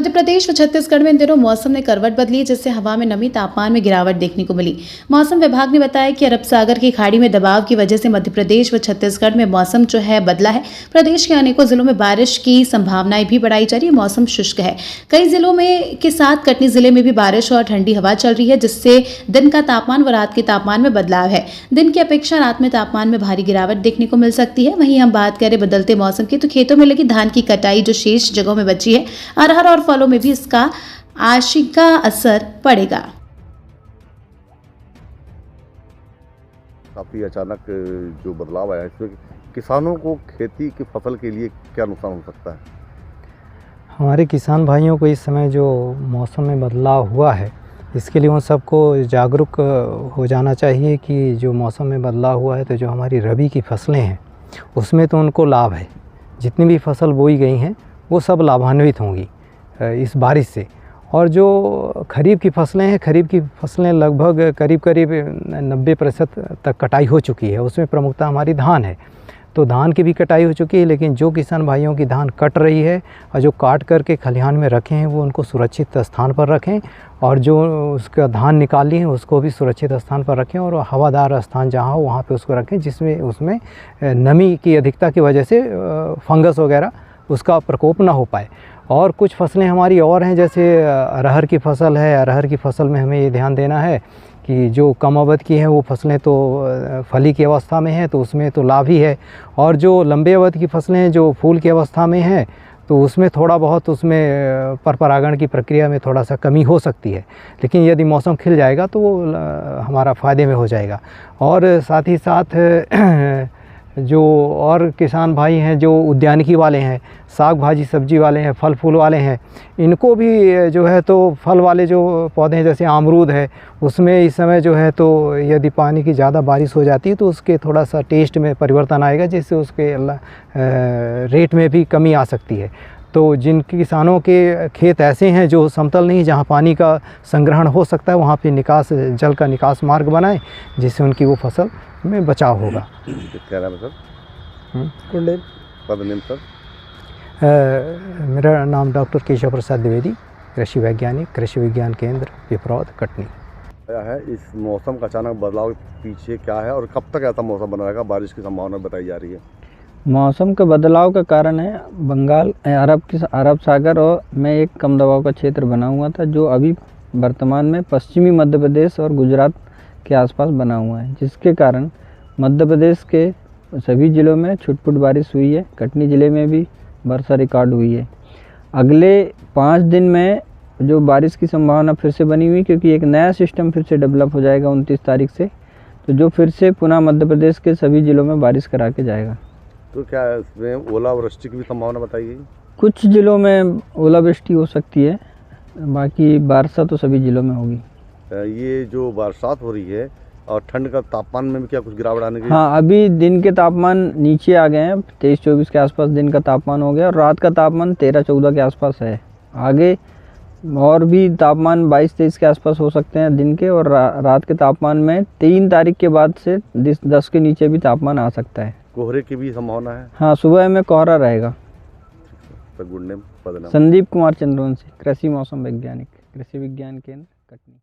मध्य प्रदेश व छत्तीसगढ़ में इन दिनों मौसम ने करवट बदली, जिससे हवा में नमी, तापमान में गिरावट देखने को मिली। मौसम विभाग ने बताया कि अरब सागर की खाड़ी में दबाव की वजह से मध्य प्रदेश व छत्तीसगढ़ में मौसम जो है बदला है। प्रदेश के अनेकों जिलों में बारिश की संभावनाएं भी बढ़ाई जा रही है। मौसम शुष्क है। कई जिलों में के साथ कटनी जिले में भी बारिश और ठंडी हवा चल रही है, जिससे दिन का तापमान व रात के तापमान में बदलाव है। दिन की अपेक्षा रात में तापमान में भारी गिरावट देखने को मिल सकती है। वहीं हम बात करें बदलते मौसम की, तो खेतों में लगी धान की कटाई जो शेष जगहों में बची है, अरहर और फलों में भी इसका आंशिक असर पड़ेगा। काफी अचानक जो बदलाव आया, इसमें किसानों को खेती की फसल के लिए क्या नुकसान हो सकता है? हमारे किसान भाइयों को इस समय जो मौसम में बदलाव हुआ है, इसके लिए उन सबको जागरूक हो जाना चाहिए कि जो मौसम में बदलाव हुआ है तो जो हमारी रबी की फसलें हैं उसमें तो उनको लाभ है। जितनी भी फसल बोई गई हैं वो सब लाभान्वित होंगी इस बारिश से। और जो खरीफ की फसलें हैं, खरीफ की फसलें लगभग करीब 90% तक कटाई हो चुकी है। उसमें प्रमुखता हमारी धान है, तो धान की भी कटाई हो चुकी है। लेकिन जो किसान भाइयों की धान कट रही है और जो काट करके खलिहान में रखे हैं वो उनको सुरक्षित स्थान पर रखें, और जो उसका धान निकाली है उसको भी सुरक्षित स्थान पर रखें और हवादार स्थान जहाँ हो वहाँ पे उसको रखें, जिसमें उसमें नमी की अधिकता की वजह से फंगस वगैरह उसका प्रकोप ना हो पाए। और कुछ फसलें हमारी और हैं, जैसे अरहर की फसल है। अरहर की फसल में हमें ये ध्यान देना है कि जो कम अवधि की हैं वो फसलें तो फली की अवस्था में हैं, तो उसमें तो लाभ ही है। और जो लंबे अवधि की फसलें जो फूल की अवस्था में हैं, तो उसमें थोड़ा बहुत उसमें परागण की प्रक्रिया में थोड़ा सा कमी हो सकती है। लेकिन यदि मौसम खिल जाएगा तो वो हमारा फ़ायदे में हो जाएगा। और साथ ही साथ जो और किसान भाई हैं जो उद्यानिकी वाले हैं, साग भाजी सब्जी वाले हैं, फल फूल वाले हैं, इनको भी जो है तो फल वाले जो पौधे हैं जैसे अमरूद है, उसमें इस समय जो है तो यदि पानी की ज़्यादा बारिश हो जाती है तो उसके थोड़ा सा टेस्ट में परिवर्तन आएगा, जिससे उसके रेट में भी कमी आ सकती है। तो जिन किसानों के खेत ऐसे हैं जो समतल नहीं, जहाँ पानी का संग्रहण हो सकता है, वहाँ पे जल का निकास मार्ग बनाएं, जिससे उनकी वो फसल में बचाव होगा। क्या नाम है सर? पद नेम सर? मेरा नाम डॉक्टर केशव प्रसाद द्विवेदी, कृषि वैज्ञानिक, कृषि विज्ञान केंद्र पिपरौद, कटनी। क्या है इस मौसम का अचानक बदलाव पीछे क्या है और कब तक ऐसा मौसम बना रहेगा? बारिश की संभावना बताई जा रही है। मौसम के बदलाव का कारण है बंगाल अरब सागर और में एक कम दबाव का क्षेत्र बना हुआ था, जो अभी वर्तमान में पश्चिमी मध्य प्रदेश और गुजरात के आसपास बना हुआ है, जिसके कारण मध्य प्रदेश के सभी ज़िलों में छुटपुट बारिश हुई है। कटनी ज़िले में भी वर्षा रिकॉर्ड हुई है। अगले 5 दिन में जो बारिश की संभावना फिर से बनी हुई, क्योंकि एक नया सिस्टम फिर से डेवलप हो जाएगा 29 तारीख से, तो जो फिर से पुनः मध्य प्रदेश के सभी ज़िलों में बारिश करा के जाएगा। तो क्या इसमें ओलावृष्टि की भी संभावना बताई गई? कुछ ज़िलों में ओलावृष्टि हो सकती है, बाकी वर्षा तो सभी ज़िलों में होगी। ये जो बरसात हो रही है और ठंड का तापमान में भी क्या कुछ गिरावट आने की? हाँ, अभी दिन के तापमान नीचे आ गए हैं। 23-24 के आसपास दिन का तापमान हो गया और रात का तापमान 13-14 के आसपास है। आगे और भी तापमान 22-23 के आसपास हो सकते हैं दिन के, और रात के तापमान में 3 तारीख के बाद से 10 के नीचे भी तापमान आ सकता है। कोहरे की भी संभावना है? हाँ, सुबह में कोहरा रहेगा। गुड नेम, पद नाम? संदीप कुमार चंद्रवंशी, कृषि मौसम वैज्ञानिक, कृषि विज्ञान केंद्र, कटनी।